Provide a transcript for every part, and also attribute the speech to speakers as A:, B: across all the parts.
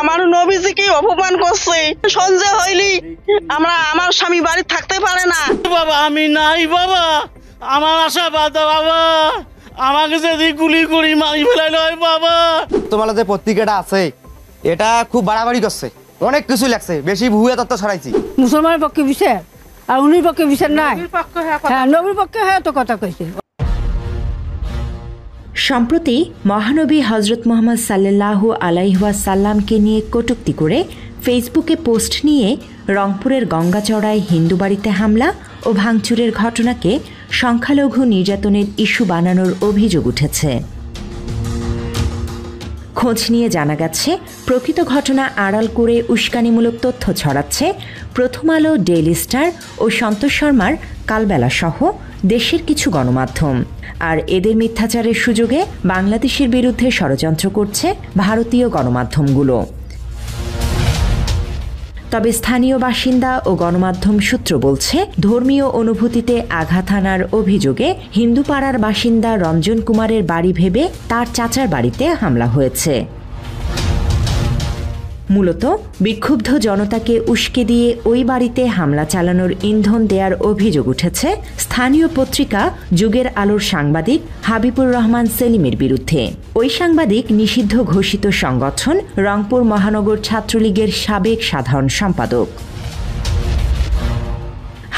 A: আমার নবীজিকে অপমান করছে। সন্ধ্যা হইলি আমার স্বামী বাড়ি থাকতে পারে না।
B: বাবা আমি নাই বাবা, আমার আশা বাদ বাবা, আমাকে যদি গুলি করে মারি ফেলাইল হয় বাবা।
C: তোমার যে পত্রিকাটা আছে এটা খুব বাড়াবাড়ি করছে, অনেক কিছু লাগছে, বেশি ভুয়া তত্ত্ব ছড়াইছি।
D: মুসলমানের পক্ষে বিচার আর উনির পক্ষে বিচার নাই। হ্যাঁ, নবীর পক্ষে হ্যাঁ তো কথা কইছে।
E: সম্প্রতি মহানবী হজরত মোহাম্মদ সাল্লাল্লাহু আলাইহি ওয়াসাল্লামকে নিয়ে কটূক্তি করে ফেসবুকে পোস্ট নিয়ে রংপুরের গঙ্গাচড়ায় হিন্দু বাড়িতে হামলা ও ভাঙচুরের ঘটনাকে সংখ্যালঘু নির্যাতনের ইস্যু বানানোর অভিযোগ উঠেছে। খোঁজ নিয়ে জানা গেছে, প্রকৃত ঘটনা আড়াল করে উস্কানিমূলক তথ্য ছড়াচ্ছে প্রথম আলো, ডেইলি স্টার ও সন্তোষ শর্মার কালবেলা সহ দেশের কিছু গণমাধ্যম। আর এদের মিথ্যাচারের সুযোগে বাংলাদেশের বিরুদ্ধে ষড়যন্ত্র করছে ভারতীয় গণমাধ্যমগুলো। তবে স্থানীয় বাসিন্দা ও গণমাধ্যম সূত্র বলছে, ধর্মীয় অনুভূতিতে আঘাত হানার অভিযোগে হিন্দুপাড়ার বাসিন্দা রঞ্জন কুমারের বাড়ি ভেবে তার চাচার বাড়িতে হামলা হয়েছে। মূলত বিক্ষুব্ধ জনতাকে উস্কে দিয়ে ওই বাড়িতে হামলা চালানোর ইন্ধন দেওয়ার অভিযোগ উঠেছে স্থানীয় পত্রিকা যুগের আলোর সাংবাদিক হাবিবুর রহমান সেলিমের বিরুদ্ধে। ওই সাংবাদিক নিষিদ্ধ ঘোষিত সংগঠন রংপুর মহানগর ছাত্রলীগের সাবেক সাধারণ সম্পাদক।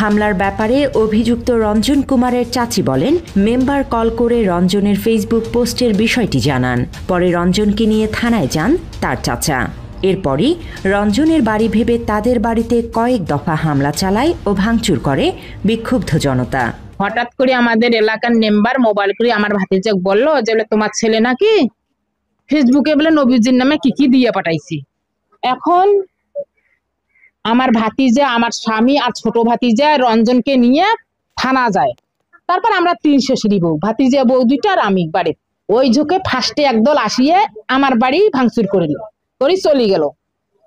E: হামলার ব্যাপারে অভিযুক্ত রঞ্জন কুমারের চাচি বলেন, মেম্বার কল করে রঞ্জনের ফেসবুক পোস্টের বিষয়টি জানান। পরে রঞ্জনকে নিয়ে থানায় যান তার চাচা। এরপরই রঞ্জনের বাড়ি ভেবে তাদের বাড়িতে কয়েক দফা হামলা চালায় ও ভাঙচুর করে বিক্ষুব্ধ জনতা।
F: হঠাৎ করে আমাদের এলাকার মেম্বার মোবাইল করে আমার ভাতিজা বললো যে তোমার ছেলে নাকি ফেসবুকে বলে নবীজির নামে কি দিয়ে পাঠাইছি। এখন আমার ভাতিজা, আমার স্বামী আর ছোট ভাতিজা রঞ্জনকে নিয়ে থানা যায়। তারপর আমরা 300 সিঁড়ি বউ, ভাতিজা বউ 2টা আর আমি বাড়ি। ওই ঝোঁকে ফার্স্টে একদল আসিয়ে আমার বাড়ি ভাঙচুর করিল, করে চলে গেল।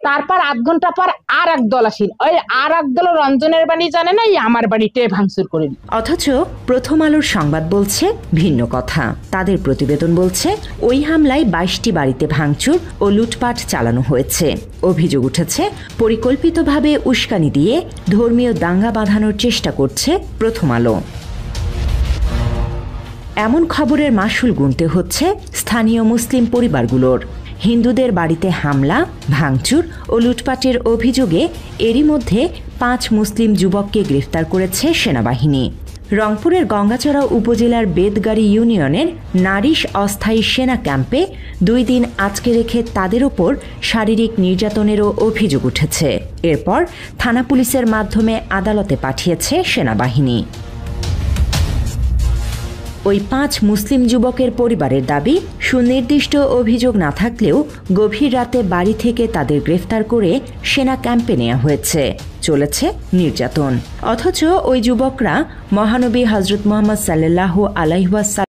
F: তারপর আধ ঘন্টা পর আর এক দল আসিল, ওই আর এক দল রঞ্জনের বাড়ি জানে না, আমার বাড়িতে ভাঙচুর করিল।
E: অথচ প্রথম আলোর সংবাদ বলছে ভিন্ন কথা। তাদের প্রতিবেদন বলছে ওই হামলায় 22টি বাড়িতে ভাঙচুর ও লুটপাট চালানো হয়েছে। অভিযোগ উঠেছে পরিকল্পিতভাবে উস্কানি দিয়ে ধর্মীয় দাঙ্গা বাঁধানোর চেষ্টা করছে প্রথম আলো। এমন খবরের মাসুল গুনতে হচ্ছে স্থানীয় মুসলিম পরিবারগুলোর। হিন্দুদের বাড়িতে হামলা, ভাঙচুর ও লুটপাটের অভিযোগে এরই মধ্যে 5 মুসলিম যুবককে গ্রেফতার করেছে সেনাবাহিনী। রংপুরের গঙ্গাচড়া উপজেলার বেদগাড়ি ইউনিয়নের নারিশ অস্থায়ী সেনা ক্যাম্পে 2 দিন আটকে রেখে তাদের ওপর শারীরিক নির্যাতনেরও অভিযোগ উঠেছে। এরপর থানা পুলিশের মাধ্যমে আদালতে পাঠিয়েছে সেনাবাহিনী। ওই 5 মুসলিম যুবকের পরিবারের দাবি, সুনির্দিষ্ট অভিযোগ না থাকলেও গভীর রাতে বাড়ি থেকে তাদের গ্রেফতার করে সেনা ক্যাম্পে নেওয়া হয়েছে। চলেছে নির্যাতন। অথচ ওই যুবকরা মহানবী হজরত মোহাম্মদ সাল্লাল্লাহু আলাইহি ওয়াসাল্লাম